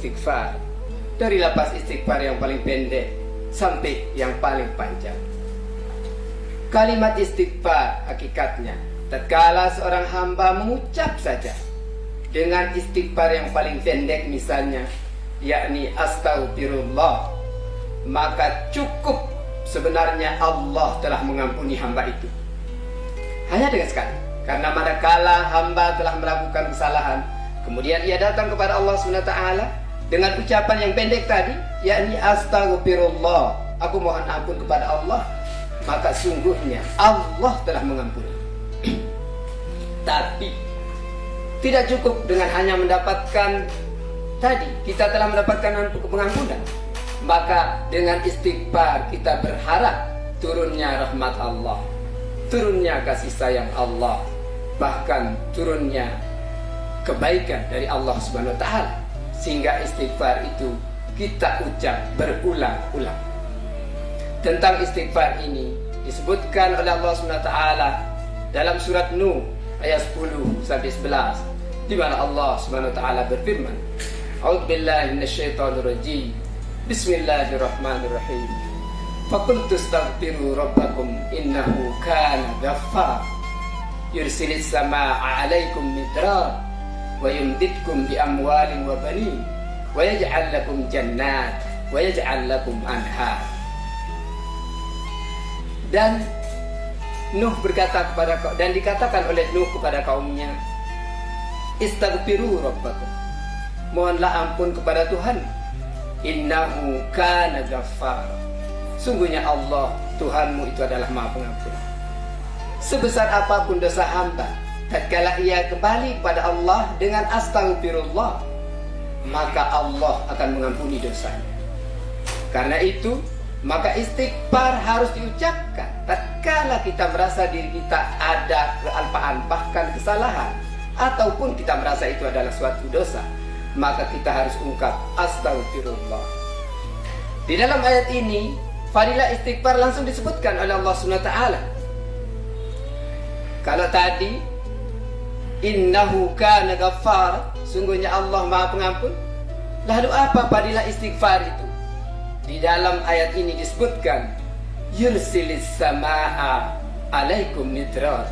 istighfar, dari lapas istighfar yang paling pendek sampai yang paling panjang. Kalimat istighfar hakikatnya tatkala seorang hamba mengucap saja dengan istighfar yang paling pendek misalnya, yakni astaghfirullah, maka cukup sebenarnya Allah telah mengampuni hamba itu. Hanya dengan sekali. Karena manakala hamba telah melakukan kesalahan, kemudian ia datang kepada Allah SWT dengan ucapan yang pendek tadi, yakni astaghfirullah, aku mohon ampun kepada Allah, maka sungguhnya Allah telah mengampuni. Tapi tidak cukup dengan hanya mendapatkan tadi, kita telah mendapatkan pengampunan, maka dengan istighfar kita berharap turunnya rahmat Allah, turunnya kasih sayang Allah, bahkan turunnya kebaikan dari Allah Subhanahu wa taala, sehingga istighfar itu kita ucap berulang-ulang. Tentang istighfar ini disebutkan oleh Allah Subhanahu wa taala dalam surat Nuh ayat 10 sampai 11, di mana Allah Subhanahu wa taala berfirman, A'udzubillahi minasyaitonirrajim. Bismillahirrahmanirrahim. Faqultu astaghfiru rabbakum innahu kana ghaffar yursilis samaa'a 'alaikum midrar wa yumdidkum bi amwalin wa banin wa yaj'al lakum jannat wa yaj'al lakum anhar. Dan Nuh berkata kepada dan dikatakan oleh Nuh kepada kaumnya, istaghfiru rabbakum, mohonlah ampun kepada Tuhan, innahu kana ghaffar, sungguhnya Allah Tuhanmu itu adalah Maha Pengampun. Sebesar apapun dosa hamba, tatkala ia kembali kepada Allah dengan astaghfirullah, maka Allah akan mengampuni dosanya. Karena itu, maka istighfar harus diucapkan tatkala kita merasa diri kita ada kealpaan, bahkan kesalahan, ataupun kita merasa itu adalah suatu dosa, maka kita harus ungkap astaghfirullah. Di dalam ayat ini fadilah istighfar langsung disebutkan oleh Allah SWT. Kalau tadi innahu kana ghaffar, sungguhnya Allah Maha Pengampun, lalu apa fadilah istighfar itu? Di dalam ayat ini disebutkan yursilis samaa'a 'alaikum midrar,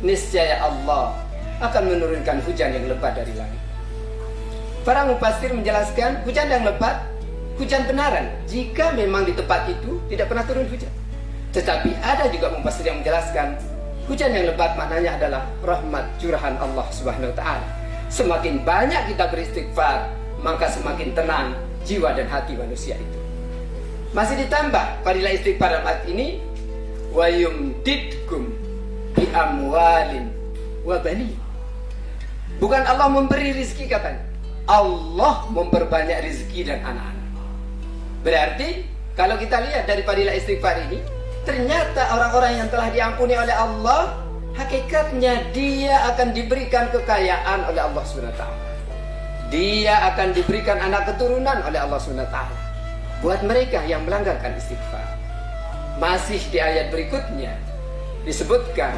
niscaya Allah akan menurunkan hujan yang lebat dari langit. Para mufassir menjelaskan hujan yang lebat, hujan benaran, jika memang di tempat itu tidak pernah turun hujan. Tetapi ada juga mufassir yang menjelaskan hujan yang lebat maknanya adalah rahmat curahan Allah Subhanahu wa taala. Semakin banyak kita beristighfar, maka semakin tenang jiwa dan hati manusia itu. Masih ditambah fadilah istighfar dalam ayat ini, wa yumdidkum bi amwalin wa banin. Bukan Allah memberi rizki katanya, Allah memperbanyak rizki dan anak-anak. Berarti kalau kita lihat dari fadilah istighfar ini, ternyata orang-orang yang telah diampuni oleh Allah, hakikatnya dia akan diberikan kekayaan oleh Allah SWT. Dia akan diberikan anak keturunan oleh Allah SWT buat mereka yang melanggarkan istighfar. Masih di ayat berikutnya disebutkan,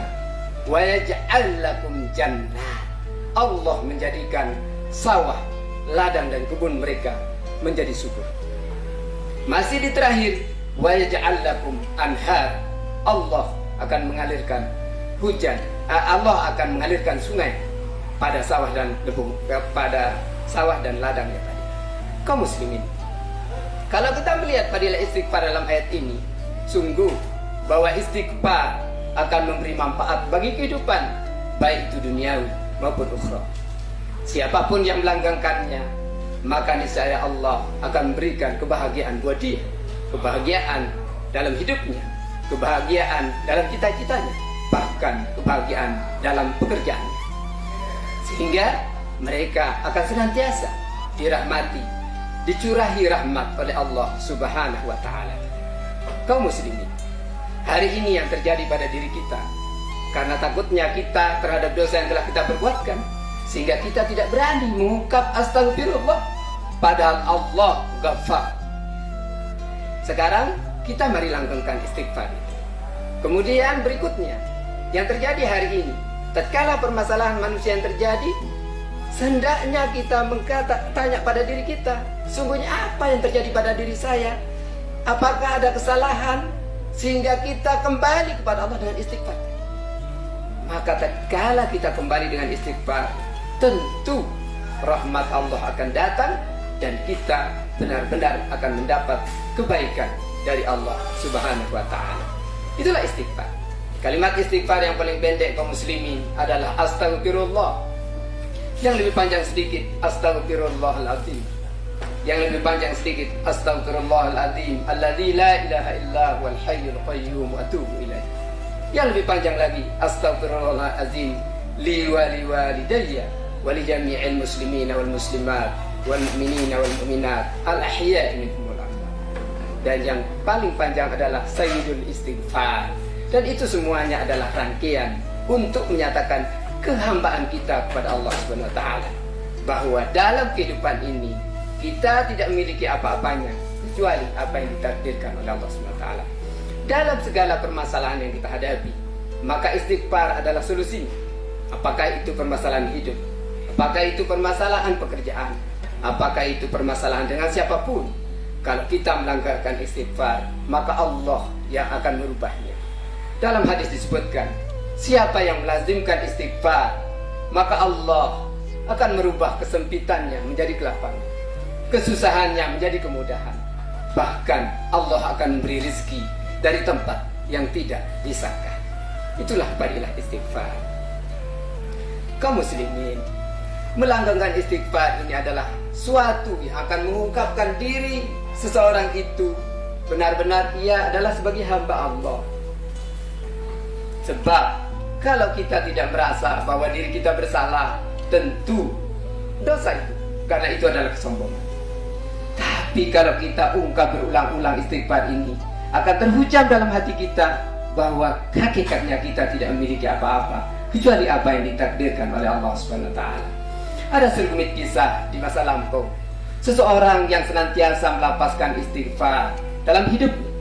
wa yaj'al lakum jannat, Allah menjadikan sawah, ladang dan kebun mereka menjadi subur. Masih di terakhir, wa yaj'al lakum anhar, Allah akan mengalirkan hujan, Allah akan mengalirkan sungai pada sawah dan pada sawah dan ladangnya tadi. Kaum muslimin, kalau kita melihat fadilah istighfar dalam ayat ini, sungguh bahwa istighfar akan memberi manfaat bagi kehidupan, baik itu duniawi maupun ukhra. Siapapun yang melanggengkannya, maka niscaya Allah akan berikan kebahagiaan buat dia, kebahagiaan dalam hidupnya, kebahagiaan dalam cita-citanya, bahkan kebahagiaan dalam pekerjaannya, sehingga mereka akan senantiasa dirahmati, dicurahi rahmat oleh Allah Subhanahu wa taala. Kaum muslimin, hari ini yang terjadi pada diri kita karena takutnya kita terhadap dosa yang telah kita perbuatkan, sehingga kita tidak berani mengungkap astagfirullah, padahal Allah Ghaffar. Sekarang kita mari langgengkan istighfar itu. Kemudian berikutnya yang terjadi hari ini, tatkala permasalahan manusia yang terjadi, Hendaknya kita tanya pada diri kita, sungguhnya apa yang terjadi pada diri saya? Apakah ada kesalahan sehingga kita kembali kepada Allah dengan istighfar? Maka tatkala kita kembali dengan istighfar, tentu rahmat Allah akan datang dan kita benar-benar akan mendapat kebaikan dari Allah Subhanahu wa ta'ala. Itulah istighfar. Kalimat istighfar yang paling pendek kaum muslimin adalah astagfirullah. Yang lebih panjang sedikit astagfirullahaladzim. Yang lebih panjang sedikit astagfirullahaladzim alladzi la ilaha illa huwal hayyul qayyum wa atubu ilaih. Yang lebih panjang lagi astagfirullahaladzim li wa liwalidayya wa li jami'il muslimina wal muslimat wal mu'minina wal mu'minat al ahya'i minhum wal amwat. Dan yang paling panjang adalah sayyidul istighfar. Dan itu semuanya adalah rangkaian untuk menyatakan kehambaan kita kepada Allah Subhanahu wa taala, bahwa dalam kehidupan ini kita tidak memiliki apa-apanya kecuali apa yang ditakdirkan oleh Allah Subhanahu wa taala. Dalam segala permasalahan yang kita hadapi, maka istighfar adalah solusinya. Apakah itu permasalahan hidup, apakah itu permasalahan pekerjaan, apakah itu permasalahan dengan siapapun, kalau kita melanggarkan istighfar, maka Allah yang akan merubahnya. Dalam hadis disebutkan, siapa yang melazimkan istighfar, maka Allah akan merubah kesempitannya menjadi kelapangan, kesusahannya menjadi kemudahan. Bahkan Allah akan memberi rezeki dari tempat yang tidak disangka. Itulah fadilah istighfar. Kaum muslimin, melanggengkan istighfar ini adalah suatu yang akan mengungkapkan diri seseorang itu benar-benar ia adalah sebagai hamba Allah. Sebab kalau kita tidak merasa bahwa diri kita bersalah, tentu dosa itu, karena itu adalah kesombongan. Tapi kalau kita ungkap berulang-ulang istighfar ini, akan terhujam dalam hati kita bahwa hakikatnya kita tidak memiliki apa-apa kecuali apa yang ditakdirkan oleh Allah Subhanahu wa taala. Ada sekelumit kisah di masa lampau, seseorang yang senantiasa melapaskan istighfar dalam hidupnya.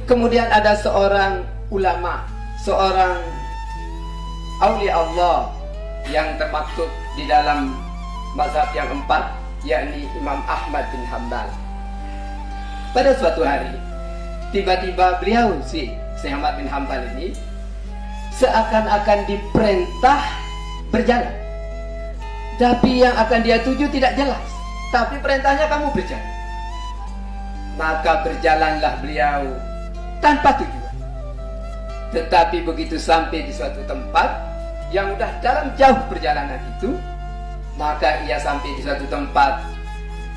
Kemudian ada seorang ulama, seorang aulia Allah yang termaktub di dalam mazhab yang 4, yakni Imam Ahmad bin Hanbal. Pada suatu hari, tiba-tiba beliau si Ahmad bin Hanbal ini seakan-akan diperintah berjalan, tapi yang akan dia tuju tidak jelas, tapi perintahnya kamu berjalan. Maka berjalanlah beliau tanpa tujuan. Tetapi begitu sampai di suatu tempat yang udah dalam jauh perjalanan itu, maka ia sampai di suatu tempat.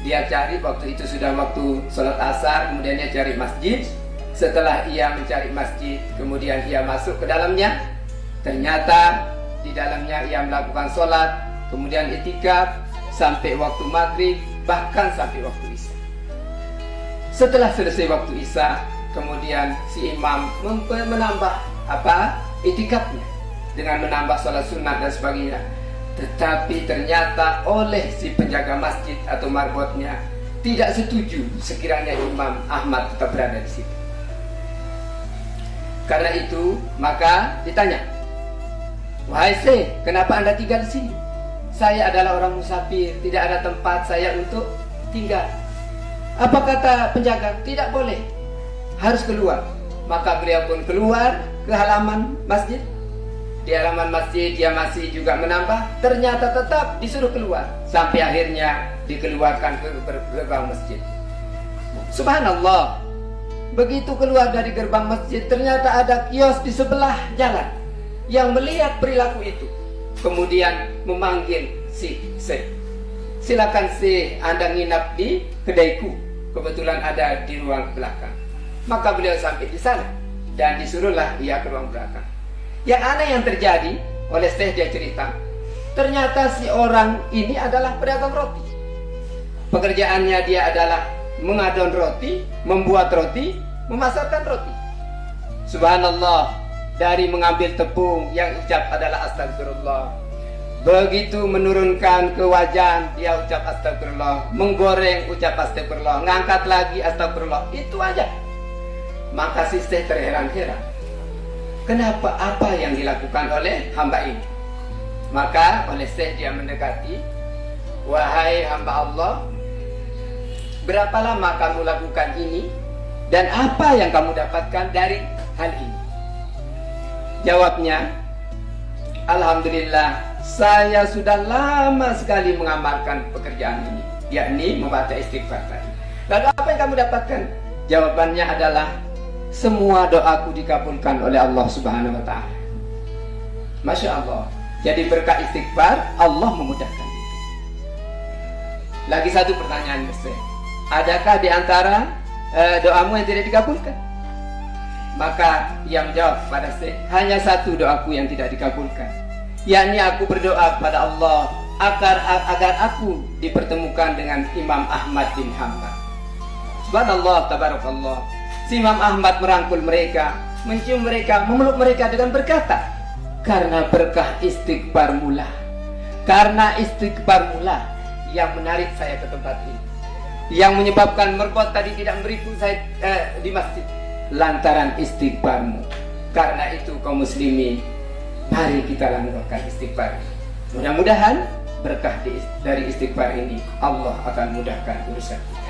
Dia cari, waktu itu sudah waktu sholat asar, kemudian dia cari masjid. Setelah ia mencari masjid, kemudian ia masuk ke dalamnya. Ternyata di dalamnya ia melakukan sholat, kemudian itikaf sampai waktu maghrib, bahkan sampai waktu isya. Setelah selesai waktu isya, kemudian si imam menambah itikafnya dengan menambah sholat sunat dan sebagainya. Tetapi ternyata oleh si penjaga masjid atau marbotnya tidak setuju sekiranya Imam Ahmad tetap berada di situ. Karena itu maka ditanya, "Wahai Syekh, kenapa Anda tinggal di sini? Saya adalah orang musafir, tidak ada tempat saya untuk tinggal." Apa kata penjaga? Tidak boleh, harus keluar. Maka beliau pun keluar ke halaman masjid. Di halaman masjid dia masih juga menambah, ternyata tetap disuruh keluar, sampai akhirnya dikeluarkan ke gerbang masjid. Subhanallah, begitu keluar dari gerbang masjid, ternyata ada kios di sebelah jalan yang melihat perilaku itu, kemudian memanggil si Syekh, "Silakan Syekh, Anda nginap di kedaiku, kebetulan ada di ruang belakang." Maka beliau sampai di sana dan disuruhlah ia ke ruang belakang. Yang aneh yang terjadi, oleh Syekh dia cerita, ternyata si orang ini adalah pedagang roti. Pekerjaannya dia adalah mengadon roti, membuat roti, memasarkan roti. Subhanallah, dari mengambil tepung yang ucap adalah astagfirullah. Begitu menurunkan ke wajan, dia ucap astagfirullah. Menggoreng, ucap astagfirullah. Ngangkat lagi astagfirullah. Itu aja. Maka si Syekh terheran-heran. Kenapa? Apa yang dilakukan oleh hamba ini? Maka oleh Syekh dia mendekati, wahai hamba Allah, berapa lama kamu lakukan ini dan apa yang kamu dapatkan dari hal ini? Jawabnya, alhamdulillah, saya sudah lama sekali mengamalkan pekerjaan ini, yakni membaca istighfar tadi. Lalu apa yang kamu dapatkan? Jawabannya adalah, semua doaku dikabulkan oleh Allah Subhanahu wa Ta'ala. Masya Allah. Jadi berkat istighfar, Allah memudahkan itu. Lagi satu pertanyaan, adakah di antara doamu yang tidak dikabulkan? Maka yang menjawab pada saya, hanya satu doaku yang tidak dikabulkan, yakni aku berdoa pada Allah agar aku dipertemukan dengan Imam Ahmad bin Hanbal. Subhanallah, tabarakallah. Si Imam Ahmad merangkul mereka, mencium mereka, memeluk mereka dengan berkata, karena berkah istighfar mula, karena istighfar mula yang menarik saya ke tempat ini, yang menyebabkan merbot tadi tidak memberiku saya di masjid, lantaran istighfarmu. Karena itu kaum muslimin, mari kita lakukan istighfar. Mudah-mudahan berkah dari istighfar ini Allah akan mudahkan urusan kita.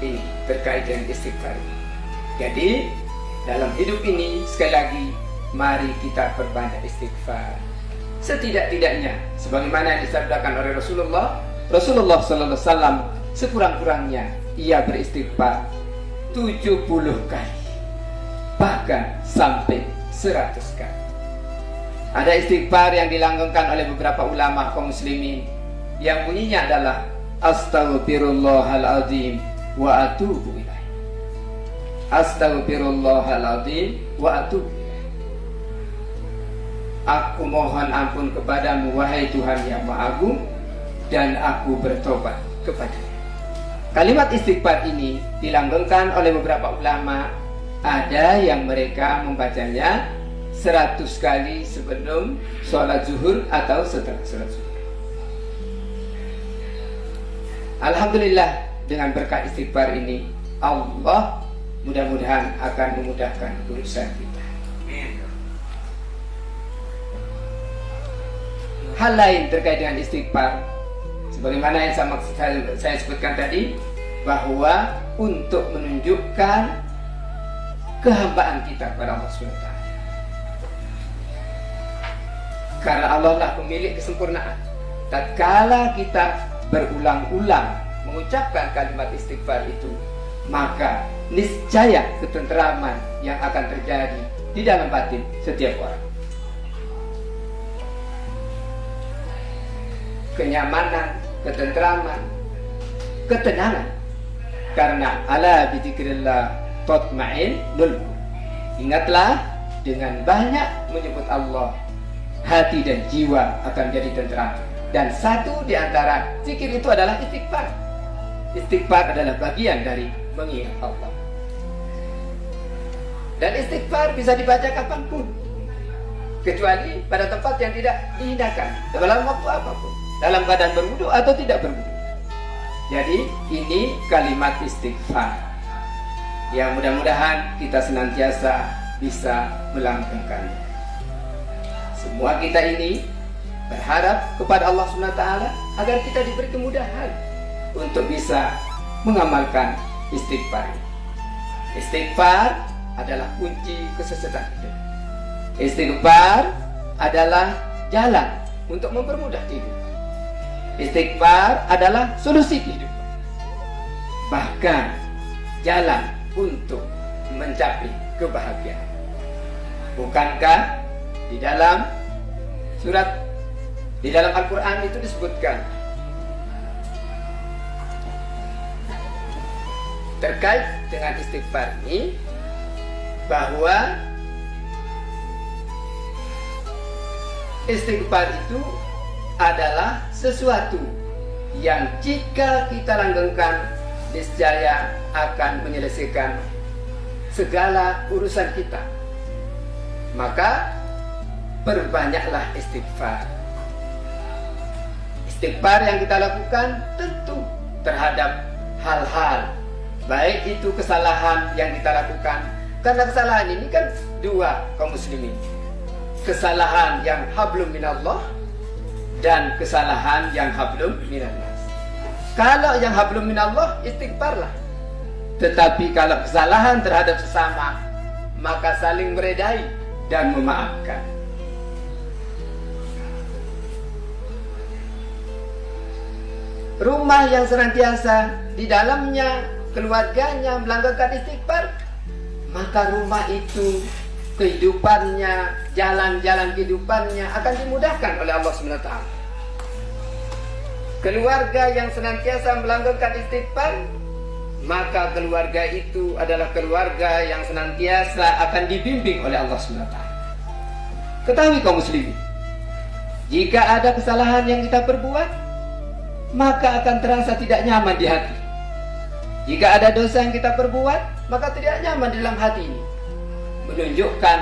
Ini terkait dengan istighfar. Jadi dalam hidup ini sekali lagi, mari kita perbanyak istighfar. Setidak-tidaknya sebagaimana yang disabdakan oleh Rasulullah Sallallahu Alaihi Wasallam, sekurang-kurangnya ia beristighfar 70 kali, bahkan sampai 100 kali. Ada istighfar yang dilanggengkan oleh beberapa ulama kaum muslimin yang bunyinya adalah Astaghfirullahaladzim wa atubu ilaih. Astaghfirullahaladzim wa atubu ilaih. Aku mohon ampun kepadamu wahai Tuhan yang Maha Agung, dan aku bertobat kepadanya. Kalimat istighfar ini dilanggengkan oleh beberapa ulama. Ada yang mereka membacanya 100 kali sebelum sholat zuhur atau setelah sholat zuhur. Alhamdulillah, dengan berkat istighfar ini Allah mudah-mudahan akan memudahkan urusan kita. Hal lain terkait dengan istighfar, sebagaimana yang saya sebutkan tadi, bahwa untuk menunjukkan kehambaan kita kepada Allah SWT. Karena Allah lah pemilik kesempurnaan. Tatkala kita berulang-ulang mengucapkan kalimat istighfar itu, maka niscaya ketenteraman yang akan terjadi di dalam batin setiap orang. Kenyamanan, ketenteraman, ketenangan. Karena ala bidzikrillah tatma'innul qulub. Ingatlah, dengan banyak menyebut Allah, hati dan jiwa akan jadi tenteram. Dan satu di antara zikir itu adalah istighfar. Istighfar adalah bagian dari mengingat Allah. Dan istighfar bisa dibaca kapanpun, kecuali pada tempat yang tidak dihindarkan, dalam waktu apapun, dalam keadaan berwudu atau tidak berwudu. Jadi ini kalimat istighfar yang mudah-mudahan kita senantiasa bisa melanggengkannya. Semua kita ini berharap kepada Allah SWT agar kita diberi kemudahan untuk bisa mengamalkan istighfar. Istighfar adalah kunci kesuksesan hidup. Istighfar adalah jalan untuk mempermudah hidup. Istighfar adalah solusi kehidupan, bahkan jalan untuk mencapai kebahagiaan. Bukankah di dalam Al-Quran itu disebutkan terkait dengan istighfar ini, bahwa istighfar itu adalah sesuatu yang jika kita langgengkan niscaya akan menyelesaikan segala urusan kita. Maka perbanyaklah istighfar. Istighfar yang kita lakukan tentu terhadap hal-hal, baik itu kesalahan yang kita lakukan. Karena kesalahan ini kan dua kaum muslimin. kesalahan yang hablum minallah dan kesalahan yang hablum minannas. Kalau yang hablum minallah, istighfarlah. Tetapi kalau kesalahan terhadap sesama, maka saling meredai dan memaafkan. Rumah yang senantiasa di dalamnya keluarganya melanggarkan istighfar, maka rumah itu kehidupannya, jalan-jalan kehidupannya akan dimudahkan oleh Allah SWT. Keluarga yang senantiasa melanggarkan istighfar, maka keluarga itu adalah keluarga yang senantiasa akan dibimbing oleh Allah SWT. Ketahui kaum muslimin, jika ada kesalahan yang kita perbuat, maka akan terasa tidak nyaman di hati. Jika ada dosa yang kita perbuat, maka tidak nyaman di dalam hati ini. Menunjukkan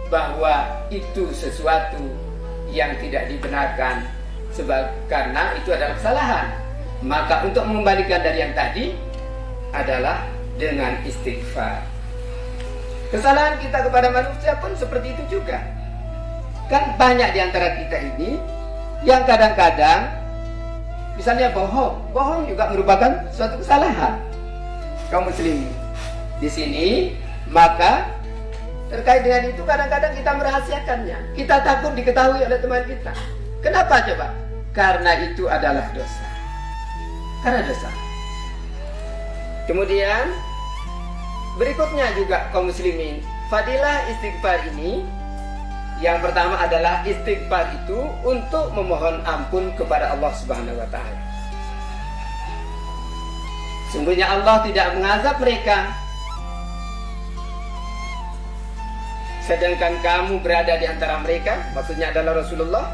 bahwa itu sesuatu yang tidak dibenarkan, karena itu adalah kesalahan. Maka untuk mengembalikan dari yang tadi adalah dengan istighfar. Kesalahan kita kepada manusia pun seperti itu juga. Kan banyak di antara kita ini yang kadang-kadang misalnya bohong juga merupakan suatu kesalahan. Kaum muslimin di sini, maka terkait dengan itu kadang-kadang kita merahasiakannya. Kita takut diketahui oleh teman kita. Kenapa coba? Karena itu adalah dosa. Karena dosa. Kemudian berikutnya juga kaum muslimin, fadilah istighfar ini, yang pertama adalah istighfar itu untuk memohon ampun kepada Allah Subhanahu wa taala. Sungguhnya Allah tidak mengazab mereka sedangkan kamu berada di antara mereka, maksudnya adalah Rasulullah,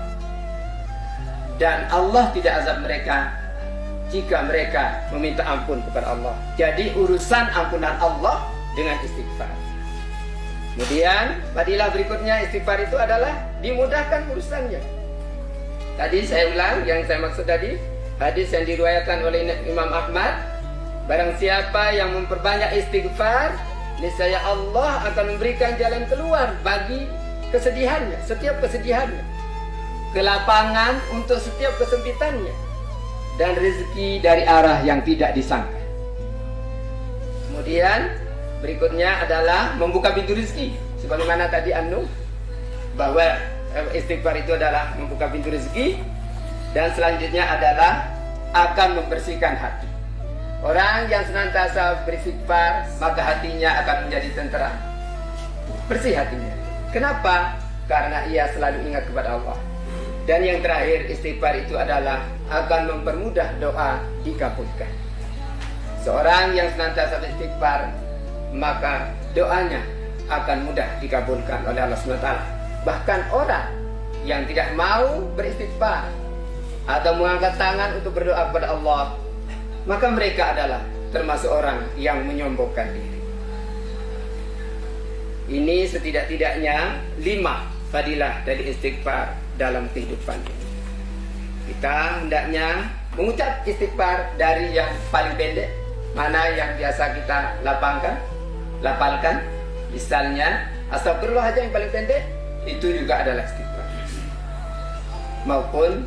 dan Allah tidak azab mereka jika mereka meminta ampun kepada Allah. Jadi urusan ampunan Allah dengan istighfar. Kemudian fadilah berikutnya istighfar itu adalah dimudahkan urusannya. Tadi saya ulang yang saya maksud tadi, hadis yang diriwayatkan oleh Imam Ahmad, barang siapa yang memperbanyak istighfar, niscaya Allah akan memberikan jalan keluar bagi kesedihannya, setiap kesedihannya, kelapangan untuk setiap kesempitannya, dan rezeki dari arah yang tidak disangka. Kemudian berikutnya adalah membuka pintu rezeki, sebagaimana tadi bahwa istighfar itu adalah membuka pintu rezeki, dan selanjutnya adalah akan membersihkan hati. Orang yang senantiasa beristighfar, maka hatinya akan menjadi tenteram, bersih hatinya. Kenapa? Karena ia selalu ingat kepada Allah. Dan yang terakhir, istighfar itu adalah akan mempermudah doa dikabulkan. Seorang yang senantiasa beristighfar, maka doanya akan mudah dikabulkan oleh Allah SWT. Bahkan orang yang tidak mau beristighfar atau mengangkat tangan untuk berdoa kepada Allah, maka mereka adalah termasuk orang yang menyombongkan diri. Ini setidak-tidaknya 5 fadilah dari istighfar dalam kehidupan ini. Kita hendaknya mengucap istighfar dari yang paling pendek, mana yang biasa kita lapalkan. Misalnya astagfirullah aja yang paling pendek, itu juga adalah istighfar. Maupun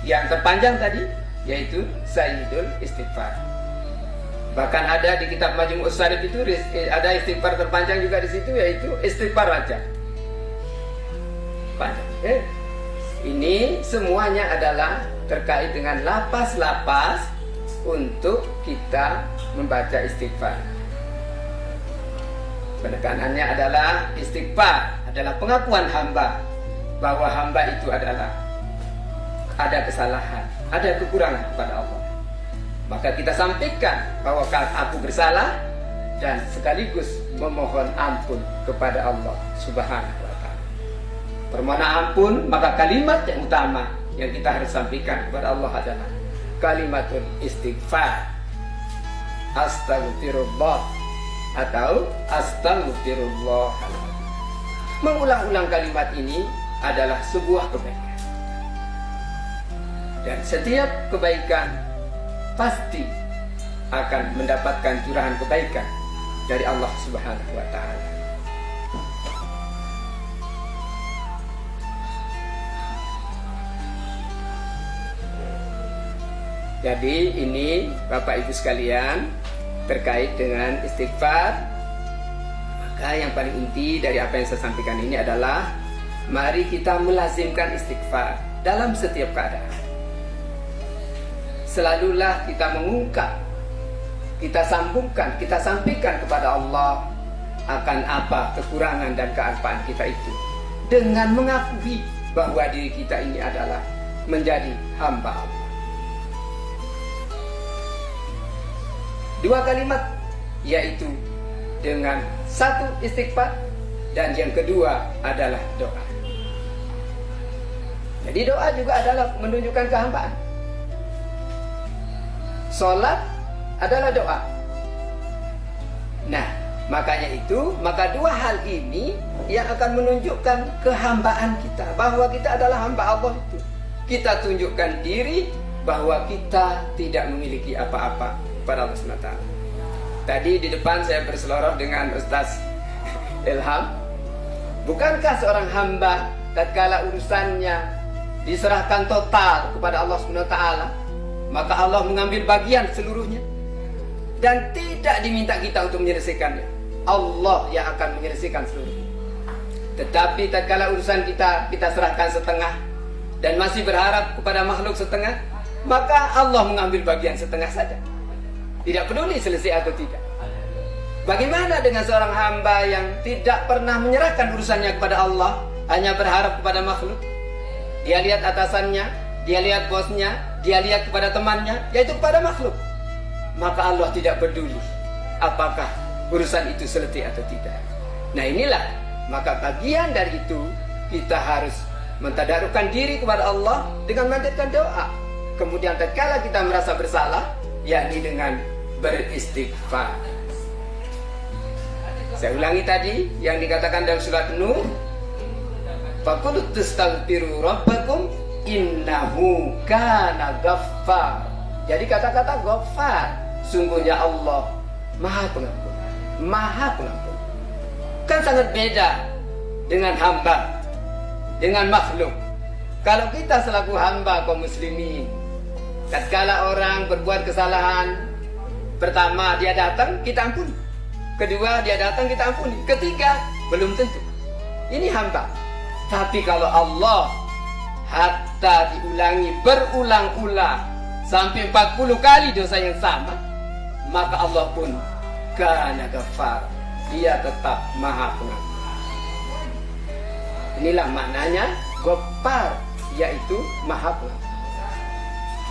yang terpanjang tadi, yaitu Sayyidul Istighfar. Bahkan ada di kitab Majmu'us Syarif itu ada istighfar terpanjang juga di situ, yaitu istighfar raja. Panjang. Ini semuanya adalah terkait dengan lapas-lapas untuk kita membaca istighfar. Penekanannya adalah istighfar adalah pengakuan hamba bahwa hamba itu adalah ada kesalahan, ada kekurangan kepada Allah. Maka kita sampaikan bahwa aku bersalah dan sekaligus memohon ampun kepada Allah Subhanahu wa taala. Permohonan ampun, maka kalimat yang utama yang kita harus sampaikan kepada Allah adalah kalimatul istighfar. Astagfirullah atau astagfirullahaladzim. Mengulang-ulang kalimat ini adalah sebuah kebaikan. Dan setiap kebaikan pasti akan mendapatkan curahan kebaikan dari Allah Subhanahu wa taala. Jadi ini Bapak Ibu sekalian terkait dengan istighfar. Maka yang paling inti dari apa yang saya sampaikan ini adalah mari kita melazimkan istighfar dalam setiap keadaan. Selalulah kita mengungkap, kita sambungkan, kita sampaikan kepada Allah akan apa kekurangan dan kealpaan kita itu, dengan mengakui bahwa diri kita ini adalah menjadi hamba Allah. Dua kalimat, yaitu dengan satu istighfar dan yang kedua adalah doa. Jadi doa juga adalah menunjukkan kehambaan. Salat adalah doa. Nah, maka dua hal ini yang akan menunjukkan kehambaan kita, bahwa kita adalah hamba Allah itu. Kita tunjukkan diri bahwa kita tidak memiliki apa-apa kepada Allah SWT. Tadi di depan saya berseloroh dengan Ustaz Ilham. Bukankah seorang hamba tatkala urusannya diserahkan total kepada Allah SWT, maka Allah mengambil bagian seluruhnya dan tidak diminta kita untuk menyelesaikannya. Allah yang akan menyelesaikan seluruhnya. Tetapi tatkala urusan kita serahkan setengah dan masih berharap kepada makhluk setengah, maka Allah mengambil bagian setengah saja. Tidak peduli selesai atau tidak. Bagaimana dengan seorang hamba yang tidak pernah menyerahkan urusannya kepada Allah, hanya berharap kepada makhluk? Dia lihat atasannya, dia lihat bosnya, dia lihat kepada temannya, yaitu kepada makhluk. Maka Allah tidak peduli apakah urusan itu selesai atau tidak. Nah inilah, maka bagian dari itu kita harus mentadarukkan diri kepada Allah dengan memanjatkan doa. Kemudian tatkala kita merasa bersalah, yakni dengan beristighfar. Saya ulangi tadi yang dikatakan dalam surat Nuh, faqul tastaghfiru rabbakum innahu kana ghaffar. Jadi kata-kata ghaffar, sungguhnya Allah Maha Pengampun, Maha Pengampun. Kan sangat beda dengan hamba, dengan makhluk. Kalau kita selaku hamba kaum muslimin, tatkala orang berbuat kesalahan, pertama dia datang, kita ampuni. Kedua dia datang, kita ampuni. Ketiga belum tentu. Ini hamba. Tapi kalau Allah hatta diulangi berulang-ulang sampai 40 kali dosa yang sama, maka Allah pun kana ghafar, dia tetap Maha Pengampun. Inilah maknanya Ghaffar, yaitu Maha Pengampun.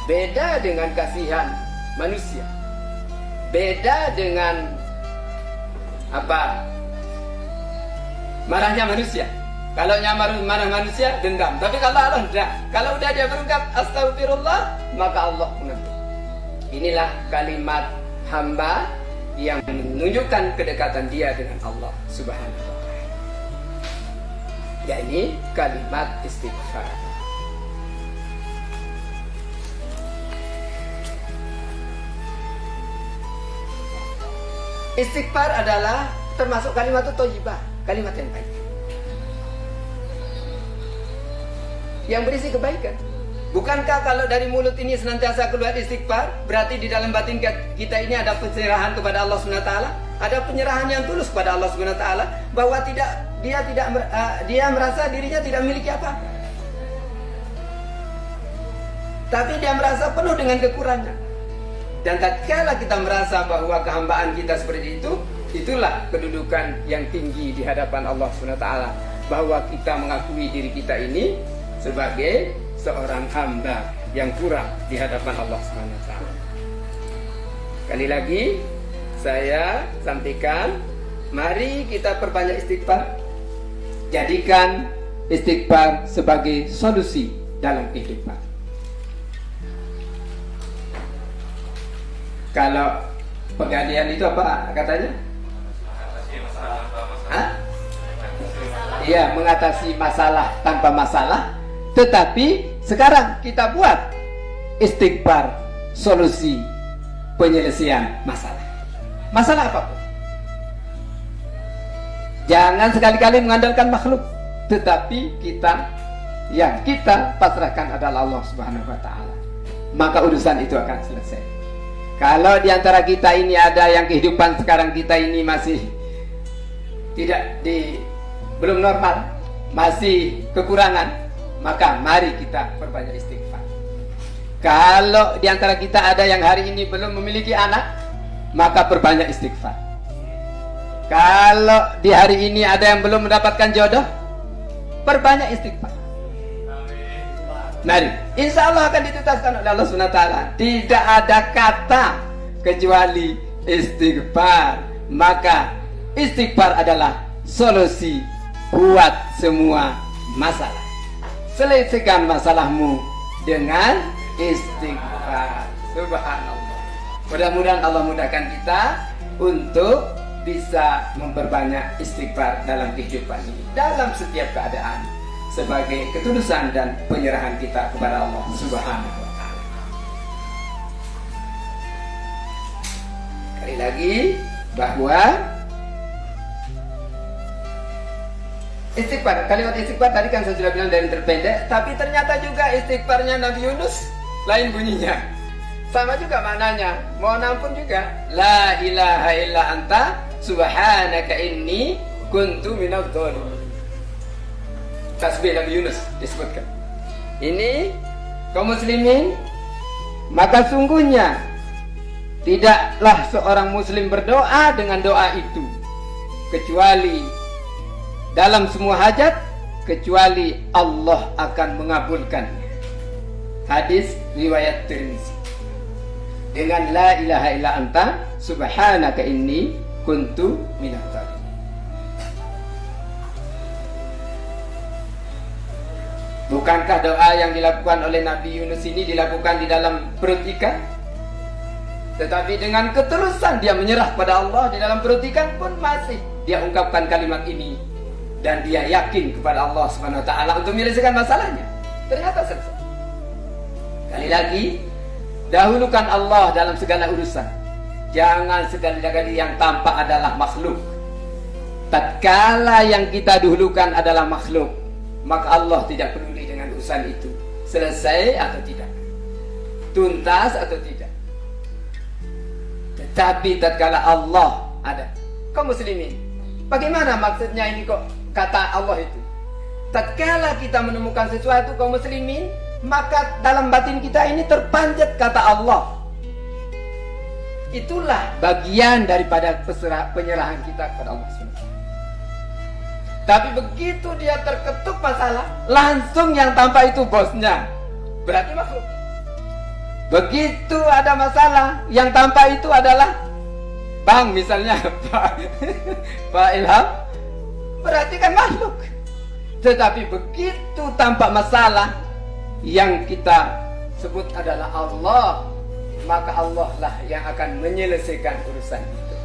Beda dengan kasihan manusia, beda dengan marahnya manusia. Kalau marah manusia dendam, tapi kalau Allah tidak. Kalau udah dia berucap astagfirullah, maka Allah mengampuni. Inilah kalimat hamba yang menunjukkan kedekatan dia dengan Allah Subhanahu wa ta'ala. Ya, ini kalimat istighfar. Istighfar adalah termasuk kalimat thayyibah, kalimat yang baik, yang berisi kebaikan. Bukankah kalau dari mulut ini senantiasa keluar istighfar, berarti di dalam batin kita ini ada penyerahan kepada Allah SWT, ada penyerahan yang tulus kepada Allah SWT, bahwa dia merasa dirinya tidak memiliki apa-apa, tapi dia merasa penuh dengan kekurangan. Dan tatkala kita merasa bahwa kehambaan kita seperti itu, itulah kedudukan yang tinggi di hadapan Allah SWT, bahwa kita mengakui diri kita ini sebagai seorang hamba yang kurang di hadapan Allah SWT. Sekali lagi saya sampaikan, mari kita perbanyak istighfar. Jadikan istighfar sebagai solusi dalam kehidupan. Kalau pengalihan itu apa katanya? Iya, mengatasi masalah tanpa masalah. Tetapi sekarang kita buat istighfar solusi penyelesaian masalah. Masalah apapun. Jangan sekali-kali mengandalkan makhluk, tetapi yang kita pasrahkan adalah Allah Subhanahu wa ta'ala. maka urusan itu akan selesai. Kalau di antara kita ini ada yang kehidupan sekarang kita ini masih belum normal, masih kekurangan, maka mari kita perbanyak istighfar. Kalau di antara kita ada yang hari ini belum memiliki anak, maka perbanyak istighfar. Kalau di hari ini ada yang belum mendapatkan jodoh, perbanyak istighfar. Mari, insya Allah akan dituntaskan oleh Allah SWT. Tidak ada kata kecuali istighfar. Maka istighfar adalah solusi buat semua masalah. Selesaikan masalahmu dengan istighfar. Subhanallah. Mudah-mudahan Allah mudahkan kita untuk bisa memperbanyak istighfar dalam kehidupan ini, dalam setiap keadaan, sebagai ketulusan dan penyerahan kita kepada Allah Subhanahu wa ta'ala. Sekali lagi bahwa istighfar, kalimat istighfar tadi kan saya sudah bilang dari terpendek, tapi ternyata juga istighfarnya Nabi Yunus lain bunyinya. Sama juga maknanya, mohon ampun juga. La ilaha illa anta subhanaka inni kuntu minadh dhalimin. Tasbih Nabi Yunus disebutkan. Ini kaum muslimin, maka sungguhnya tidaklah seorang muslim berdoa dengan doa itu kecuali dalam semua hajat, kecuali Allah akan mengabulkannya. Hadis riwayat Tirmizi. Dengan la ilaha illa anta subhanaka inni kuntu minadh dhalimin. Bukankah doa yang dilakukan oleh Nabi Yunus ini dilakukan di dalam perut ikan? Tetapi dengan ketulusan dia menyerah pada Allah di dalam perut ikan pun masih dia ungkapkan kalimat ini, dan dia yakin kepada Allah Subhanahu wa ta'ala untuk menyelesaikan masalahnya. Ternyata selesai. Sekali lagi, dahulukan Allah dalam segala urusan. Jangan sekali-kali yang tampak adalah makhluk. Tatkala yang kita dahulukan adalah makhluk, maka Allah tidak peduli dengan urusan itu. Selesai atau tidak, tuntas atau tidak. Tetapi tatkala Allah ada, kaum muslimin, bagaimana maksudnya ini kok kata Allah itu? Tatkala kita menemukan sesuatu kaum muslimin, maka dalam batin kita ini terpanjat kata Allah. Itulah bagian daripada penyerahan kita kepada Allah SWT. Tapi begitu dia terketuk masalah, langsung yang tampak itu bosnya, berarti makhluk. Begitu ada masalah, yang tampak itu adalah Bang, misalnya Pak Ilham, berarti kan makhluk. Tetapi begitu tampak masalah, yang kita sebut adalah Allah, maka Allah lah yang akan menyelesaikan urusan itu.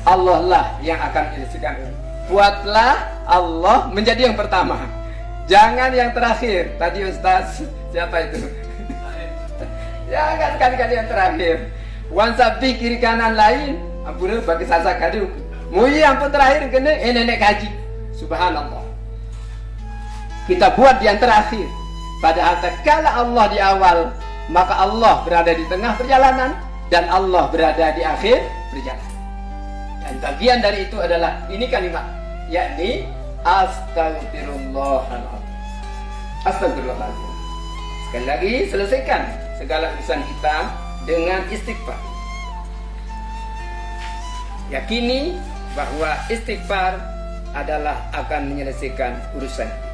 Allah lah yang akan menyelesaikan urusan. Buatlah Allah menjadi yang pertama, jangan yang terakhir. Tadi Ustaz siapa itu? Jangan sekali-kali yang terakhir. Wan sapi kiri kanan lain, ampun bagi sasak kadu. Muyi ampun terakhir kena nenek kaji. Subhanallah. Kita buat yang terakhir. Padahal tatkala Allah di awal, maka Allah berada di tengah perjalanan dan Allah berada di akhir perjalanan. Dan bagian dari itu adalah ini kalimat, yakni astagfirullahaladzim. Astagfirullahaladzim. Sekali lagi, selesaikan segala urusan kita dengan istighfar. Yakini bahwa istighfar adalah akan menyelesaikan urusan kita.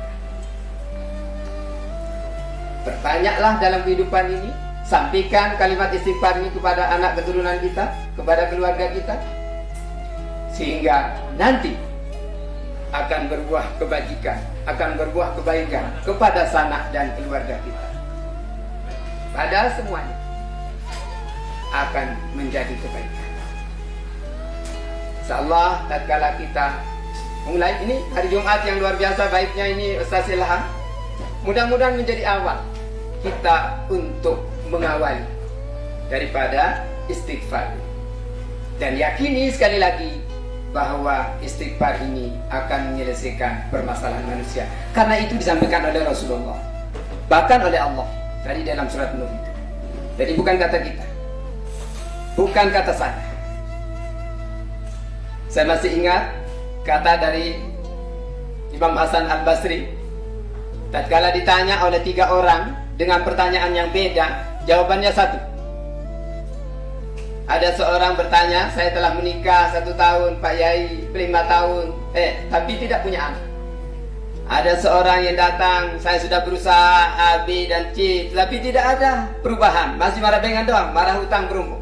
Berbanyaklah dalam kehidupan ini, sampaikan kalimat istighfar ini kepada anak keturunan kita, kepada keluarga kita, sehingga nanti akan berbuah kebajikan, akan berbuah kebaikan kepada sanak dan keluarga kita. Pada semuanya akan menjadi kebaikan. InsyaAllah tatkala kita mulai ini hari Jumat yang luar biasa baiknya ini Ustaz Ilham, mudah-mudahan menjadi awal kita untuk mengawali daripada istighfar. Dan yakini sekali lagi bahwa istighfar ini akan menyelesaikan permasalahan manusia. Karena itu disampaikan oleh Rasulullah, bahkan oleh Allah. Tadi dalam surat Nuh. Jadi bukan kata kita, bukan kata saya. Saya masih ingat kata dari Imam Hasan Al-Basri. Tatkala ditanya oleh 3 orang dengan pertanyaan yang beda, jawabannya satu. Ada seorang bertanya, saya telah menikah 1 tahun, Pak Yai 5 tahun, tapi tidak punya anak. Ada seorang yang datang, saya sudah berusaha A, B, dan C, tapi tidak ada perubahan, masih marah dengan doang, marah hutang berumpuk.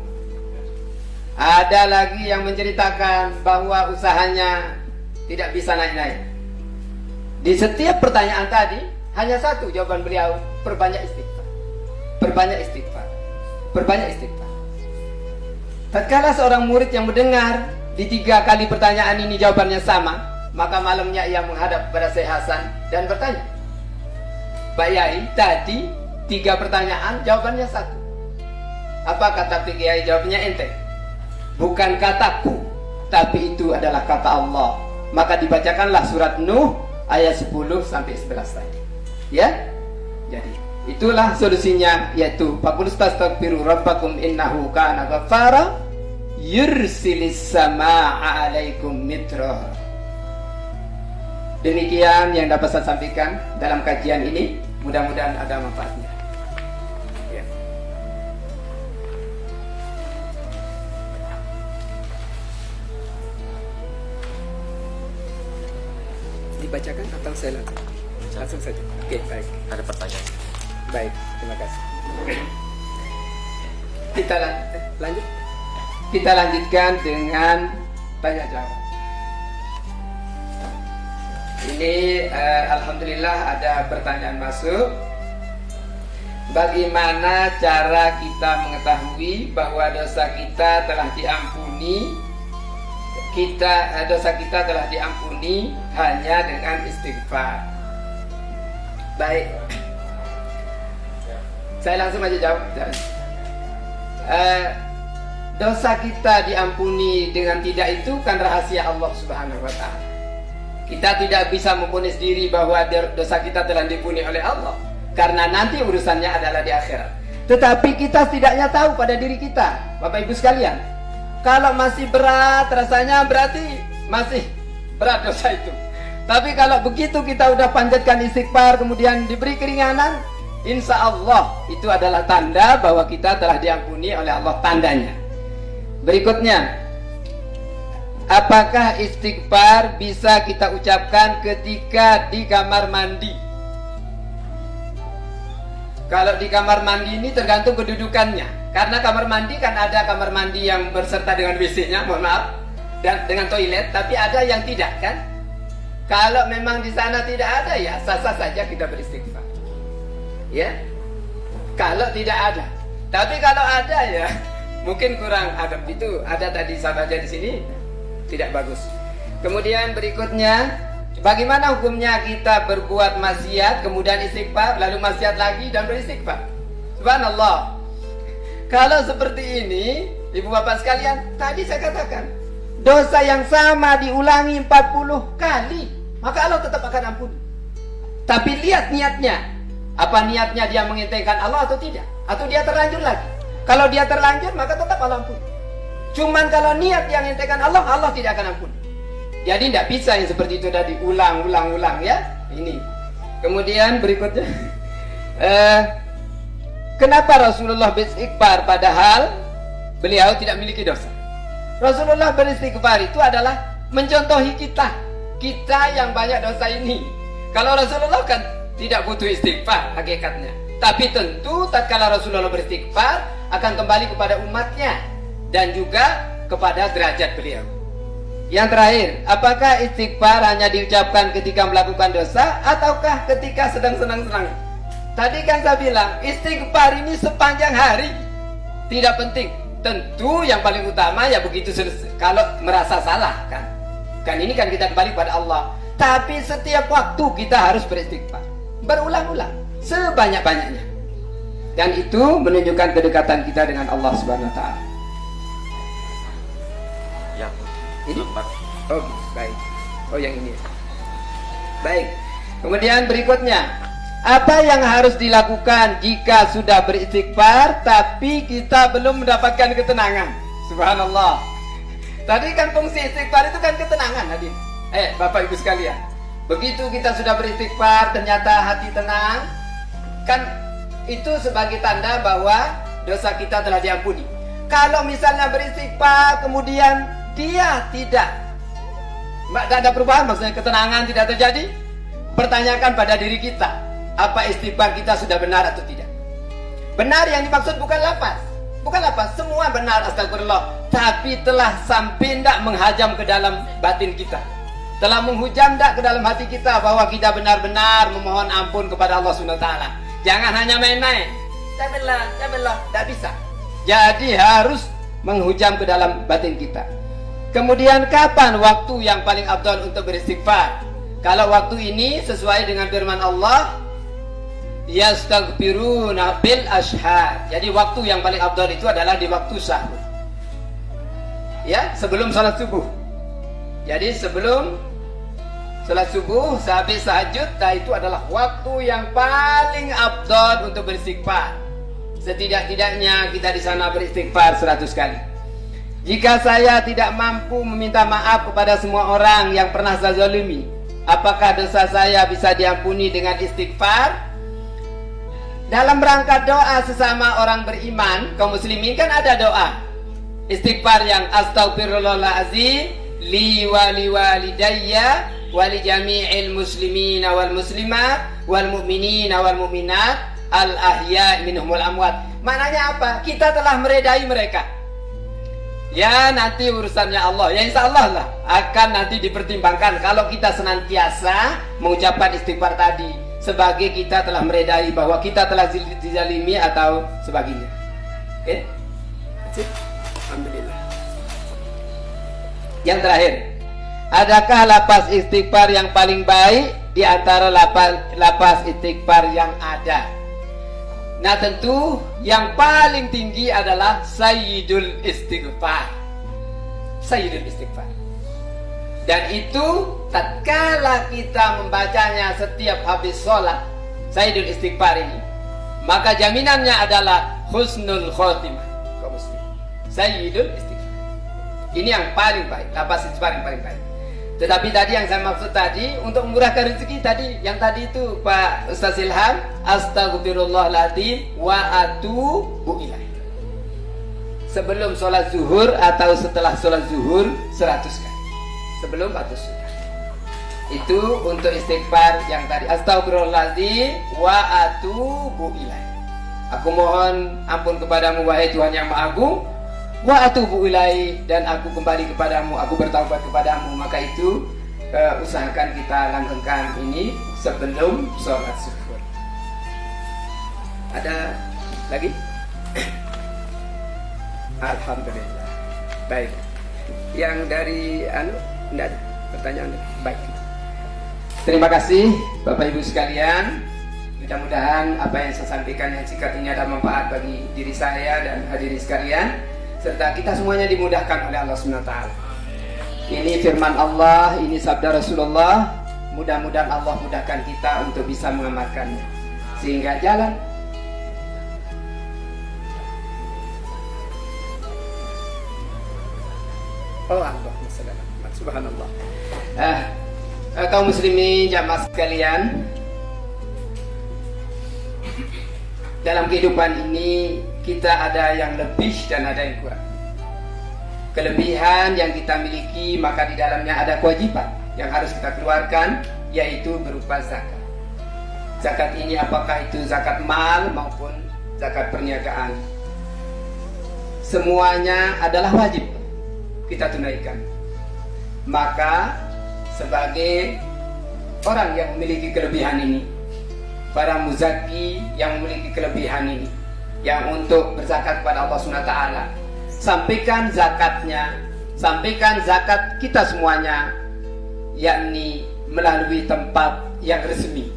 Ada lagi yang menceritakan bahwa usahanya tidak bisa naik-naik. Di setiap pertanyaan tadi, hanya satu jawaban beliau, perbanyak istighfar. Perbanyak istighfar. Perbanyak istighfar. Tatkala seorang murid yang mendengar di 3 kali pertanyaan ini jawabannya sama, maka malamnya ia menghadap kepada Syekh Hasan dan bertanya, Pak Yai, tadi 3 pertanyaan jawabannya satu. Apa kata Pak Yai? Jawabnya ente. Bukan kataku, tapi itu adalah kata Allah. Maka dibacakanlah surat Nuh ayat 10 sampai 11 tadi. Ya? Jadi itulah solusinya, yaitu fastaghfiru rabbakum innahu kana ghaffara yursilis samaa'a 'alaikum midrara. Demikian yang dapat saya sampaikan dalam kajian ini, mudah-mudahan ada manfaatnya. Ya. Dibacakan atau saya langsung saja? Oke, baik. Ada pertanyaan. Baik, terima kasih. Kita lanjut. Kita lanjutkan dengan tanya jawab. Ini alhamdulillah ada pertanyaan masuk. Bagaimana cara kita mengetahui bahwa dosa kita telah diampuni? Dosa kita telah diampuni hanya dengan istighfar. Baik. Saya langsung aja jawab. Dosa kita diampuni dengan tidak itu kan rahasia Allah Subhanahu wa ta'ala. Kita tidak bisa memvonis diri bahwa dosa kita telah diampuni oleh Allah, karena nanti urusannya adalah di akhirat. Tetapi kita setidaknya tahu pada diri kita, Bapak Ibu sekalian, kalau masih berat rasanya, berarti masih berat dosa itu. Tapi kalau begitu kita udah panjatkan istighfar, kemudian diberi keringanan, insya Allah itu adalah tanda bahwa kita telah diampuni oleh Allah, tandanya. Berikutnya, apakah istighfar bisa kita ucapkan ketika di kamar mandi? Kalau di kamar mandi ini tergantung kedudukannya. Karena kamar mandi kan ada kamar mandi yang berserta dengan WC-nya, mohon maaf, dan dengan toilet, tapi ada yang tidak kan? Kalau memang di sana tidak ada, ya sah-sah saja kita beristighfar. Ya, kalau tidak ada. Tapi kalau ada, ya mungkin kurang adab. Itu ada tadi sahabat di sini tidak bagus. Kemudian berikutnya, bagaimana hukumnya kita berbuat maksiat kemudian istighfar, lalu maksiat lagi dan beristighfar? Subhanallah. Kalau seperti ini, ibu bapak sekalian, tadi saya katakan, dosa yang sama diulangi 40 kali, maka Allah tetap akan ampuni. Tapi lihat niatnya. Apa niatnya dia mengintaikan Allah atau tidak? Atau dia terlanjur lagi? Kalau dia terlanjur, maka tetap Allah ampuni. Cuman kalau niat yang mengintaikan Allah, Allah tidak akan ampuni. Jadi tidak bisa yang seperti itu tadi ulang ya. Ini. Kemudian berikutnya, kenapa Rasulullah beristighfar padahal beliau tidak memiliki dosa? Rasulullah beristighfar itu adalah mencontohi kita yang banyak dosa ini. Kalau Rasulullah kan tidak butuh istighfar hakikatnya. Tapi tentu tatkala Rasulullah beristighfar akan kembali kepada umatnya dan juga kepada derajat beliau. Yang terakhir, apakah istighfar hanya diucapkan ketika melakukan dosa ataukah ketika sedang senang-senang? Tadi kan saya bilang istighfar ini sepanjang hari, tidak penting. Tentu yang paling utama ya begitu kalau merasa salah kan. Kan ini kan kita kembali kepada Allah. Tapi setiap waktu kita harus beristighfar, berulang-ulang, sebanyak-banyaknya. Dan itu menunjukkan kedekatan kita dengan Allah Subhanahu wa ta'ala. Yang ini? keempat. Oh, baik. Oh, yang ini. Baik. Kemudian berikutnya, Apa yang harus dilakukan jika sudah beristighfar tapi kita belum mendapatkan ketenangan? Subhanallah. Tadi kan fungsi istighfar itu kan ketenangan, hadir. Bapak Ibu sekalian, begitu kita sudah beristighfar ternyata hati tenang, kan itu sebagai tanda bahwa dosa kita telah diampuni. Kalau misalnya beristighfar kemudian dia tidak ada perubahan, maksudnya ketenangan tidak terjadi, pertanyakan pada diri kita, apa istighfar kita sudah benar atau tidak. Benar yang dimaksud bukan lafaz, semua benar astagfirullah, tapi telah sampai tidak menghajam ke dalam batin kita, telah menghujam tidak ke dalam hati kita bahwa kita benar-benar memohon ampun kepada Allah SWT. Jangan hanya main-main, Jabillah, tidak bisa. Jadi harus menghujam ke dalam batin kita. Kemudian kapan waktu yang paling afdal untuk beristighfar? Kalau waktu ini sesuai dengan firman Allah, yastaghfiruna bil ashar. Jadi waktu yang paling afdal itu adalah di waktu sahur. Ya, sebelum salat subuh. Jadi sebelum salat subuh sampai tahajud, itu adalah waktu yang paling afdal untuk beristighfar. Setidak-tidaknya kita di sana beristighfar 100 kali. Jika saya tidak mampu meminta maaf kepada semua orang yang pernah saya zalimi, apakah dosa saya bisa diampuni dengan istighfar? Dalam rangka doa sesama orang beriman, kaum muslimin kan ada doa istighfar yang astaghfirullahaladzim li wali walidayya wali jami'il muslimina wal muslimat wal mu'minina wal mu'minat al ahya minhum wal amwat. Maknanya apa? Kita telah meredai mereka. Ya nanti urusannya Allah, ya insya Allah lah akan nanti dipertimbangkan kalau kita senantiasa mengucapkan istighfar tadi, sebagai kita telah meredai bahwa kita telah dizalimi atau sebagainya. Oke? Alhamdulillah. Yang terakhir, adakah lapas istighfar yang paling baik di antara lapas istighfar yang ada? Nah tentu yang paling tinggi adalah Sayyidul Istighfar. Sayyidul Istighfar. Dan itu tatkala kita membacanya setiap habis sholat Sayyidul Istighfar ini, maka jaminannya adalah husnul khotimah. Kaum muslim, Sayyidul Istighfar ini yang paling baik, lapas istighfar yang paling baik. Tetapi tadi yang saya maksud tadi, untuk memurahkan rezeki tadi, yang tadi itu Pak Ustaz Ilham, astaghfirullahaladzim wa atubu ilaih. Sebelum sholat zuhur atau setelah sholat zuhur 100 kali. Sebelum atau sudah. Itu untuk istighfar yang tadi, astaghfirullahaladzim wa atubu ilaih. Aku mohon ampun kepadamu wahai Tuhan yang Maha Agung, wa atubu ilaih, dan aku kembali kepadamu, aku bertaubat kepadamu. Maka itu usahakan kita langgengkan ini sebelum sholat zuhur. Ada lagi? Alhamdulillah. Baik. Yang dari tidak ada pertanyaan. Baik. Terima kasih Bapak Ibu sekalian. Mudah-mudahan apa yang saya sampaikan yang singkat ini ada manfaat bagi diri saya dan hadirin sekalian, serta kita semuanya dimudahkan oleh Allah SWT. Ini firman Allah, ini sabda Rasulullah. Mudah-mudahan Allah mudahkan kita untuk bisa mengamalkannya, sehingga jalan. Oh Allah, subhanallah. Kaum muslimin jamaah sekalian, dalam kehidupan ini kita ada yang lebih dan ada yang kurang. Kelebihan yang kita miliki, maka di dalamnya ada kewajiban yang harus kita keluarkan, yaitu berupa zakat. Zakat ini apakah itu zakat mal maupun zakat perniagaan, semuanya adalah wajib kita tunaikan. Maka sebagai orang yang memiliki kelebihan ini, para muzaki yang memiliki kelebihan ini, yang untuk berzakat kepada Allah SWT, sampaikan zakatnya, sampaikan zakat kita semuanya, yakni melalui tempat yang resmi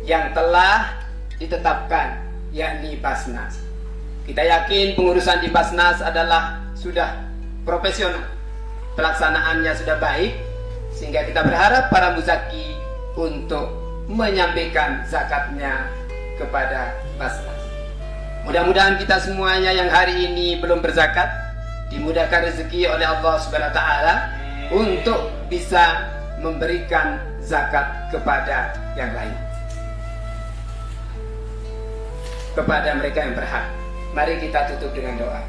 yang telah ditetapkan, yakni Basnas. Kita yakin pengurusan di Basnas adalah sudah profesional, pelaksanaannya sudah baik, sehingga kita berharap para muzaki untuk menyampaikan zakatnya kepada masyarakat. Mudah-mudahan kita semuanya yang hari ini belum berzakat dimudahkan rezeki oleh Allah Subhanahu wa taala untuk bisa memberikan zakat kepada yang lain, kepada mereka yang berhak. Mari kita tutup dengan doa.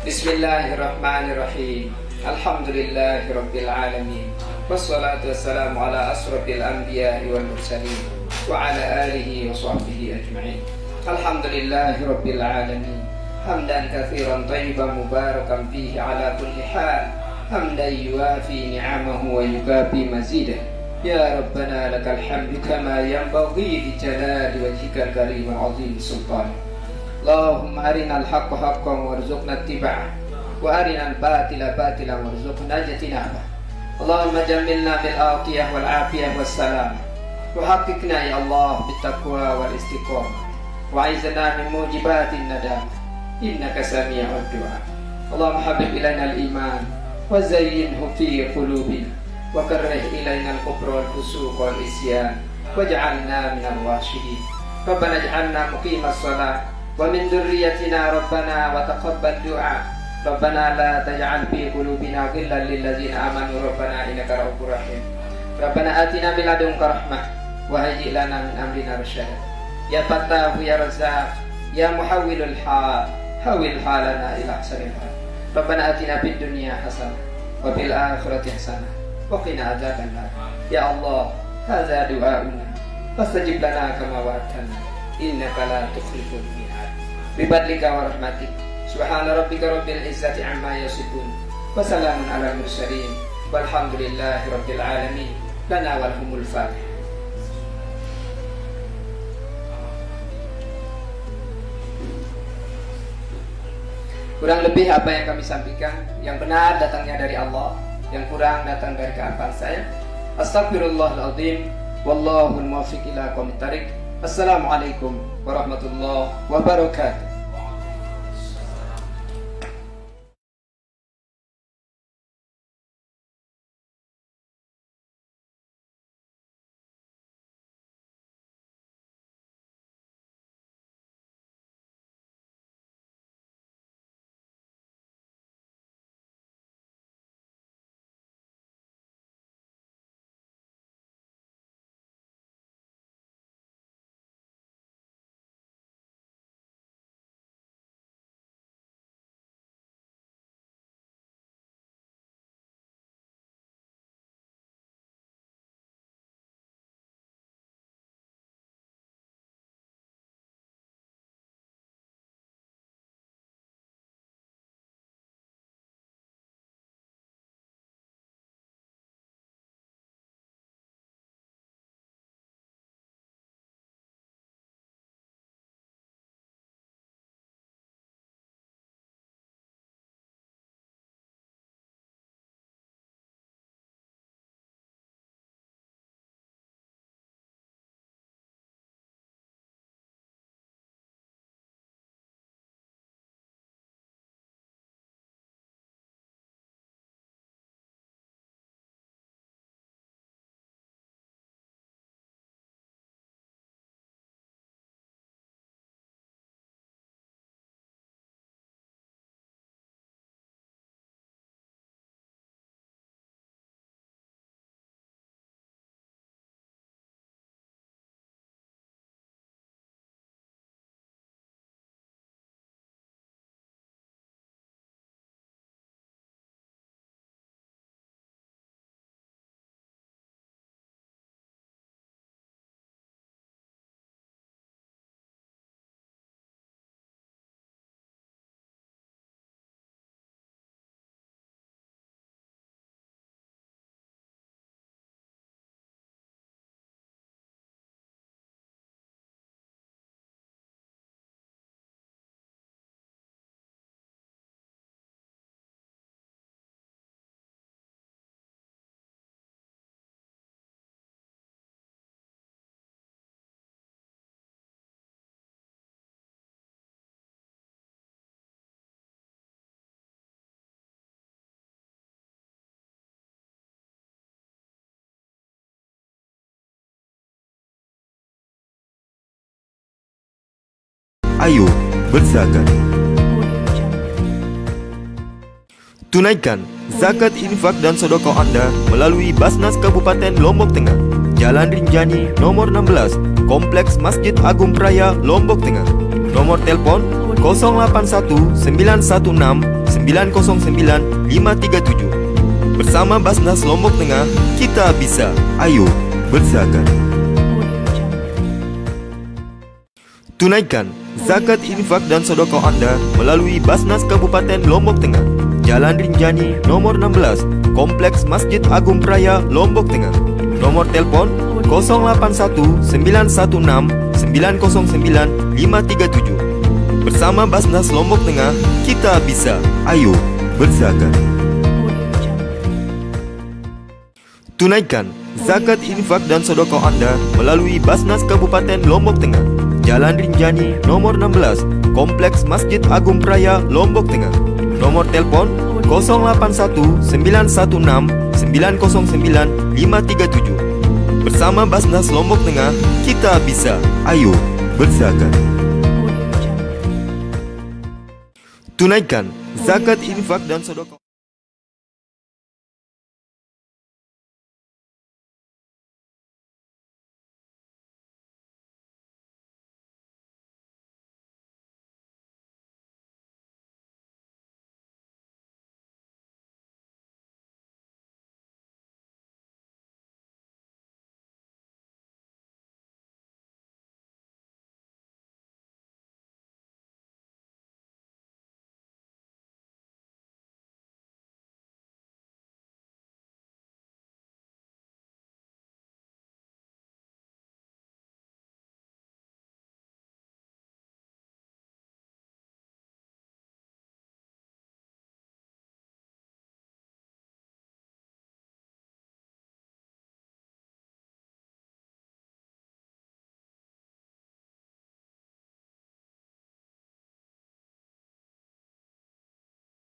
Bismillahirrahmanirrahim. Alhamdulillahirabbil alamin. Wassalatu wassalamu ala asrofil anbiya'i wal mursalin wa ala alihi wa sahbihi ajma'in. Alhamdulillahi rabbil alamin. Hamdan katsiran thayyiban mubarakan fihi ala kulli hal. Hamdan yuwafi ni'amahu wa yukafi mazidah. Ya Rabbana lakal hamdu kama yanbaghi li jalali wajhikal karim wa 'azim sultan. Allahumma arinal haqqa haqqan warzuqna ittiba'ah wa arinal batila batilan warzuqna ijtinabah. Allahumma jammilna bil afiyah wal afiyah was salam. Wa haqiqna ya Allah bit taqwa wal istiqamah. Wa'izna min mujibatin nadam. Innaka sami'ud du'a. Allahumma habib ilaina al-iman wa zayyinhu fi qulubina wa karrih ilaina al-kufra wal fusuq wal isyan waj'alna minal rasyidin. Rabbana ij'alna muqimas shalah wa min dhurriyyatina rabbana wa taqabbal du'a. Rabbana la taj'al fi qulubina ghillan lil ladzina amanu rabbana innaka ra'ufur rahim. Rabbana atina min ladunka rahmah wa hayyi' lana min amrina rasyada. Ya Fattahu ya Razzaq ya Muhawwilul hal hawil halana ila ahsanil hal. Rabbana atina fid dunya hasanah wa fil akhirati hasanah wa qina adzabannar. Ya Allah, hadza du'auna fastajib lana kama wa'adtana innaka la tukhliful mi'ad. Bi fadlika wa rahmatik subhana rabbika rabbil izzati amma yasifun wa salamun alal mursalin walhamdulillahi rabbil alamin. Lana walhumul fatihah. Kurang lebih apa yang kami sampaikan yang benar datangnya dari Allah, yang kurang datang dari kearifan saya. Astagfirullahaladzim. Wallahul muwaffiq ila aqwamit thariq. Assalamualaikum warahmatullahi wabarakatuh. ayo berzakat. Tunaikan zakat infak dan sedekah Anda melalui Basnas Kabupaten Lombok Tengah, Jalan Rinjani nomor 16, Kompleks Masjid Agung Raya Lombok Tengah. Nomor telepon 081 916 909 537. Bersama Basnas Lombok Tengah, kita bisa, ayo berzakat. Tunaikan zakat infak dan sedekah Anda melalui Basnas Kabupaten Lombok Tengah, Jalan Rinjani nomor 16, Kompleks Masjid Agung Raya Lombok Tengah. Nomor telepon 081 916 909 537. Bersama Basnas Lombok Tengah, kita bisa, ayo berzakat. Tunaikan zakat infak dan sedekah Anda melalui Basnas Kabupaten Lombok Tengah, Jalan Rinjani nomor 16, Kompleks Masjid Agung Raya Lombok Tengah. Nomor telepon 081 916 909 537. Bersama Basnas Lombok Tengah, kita bisa, ayo berzakat. Tunaikan zakat infak dan sedekah.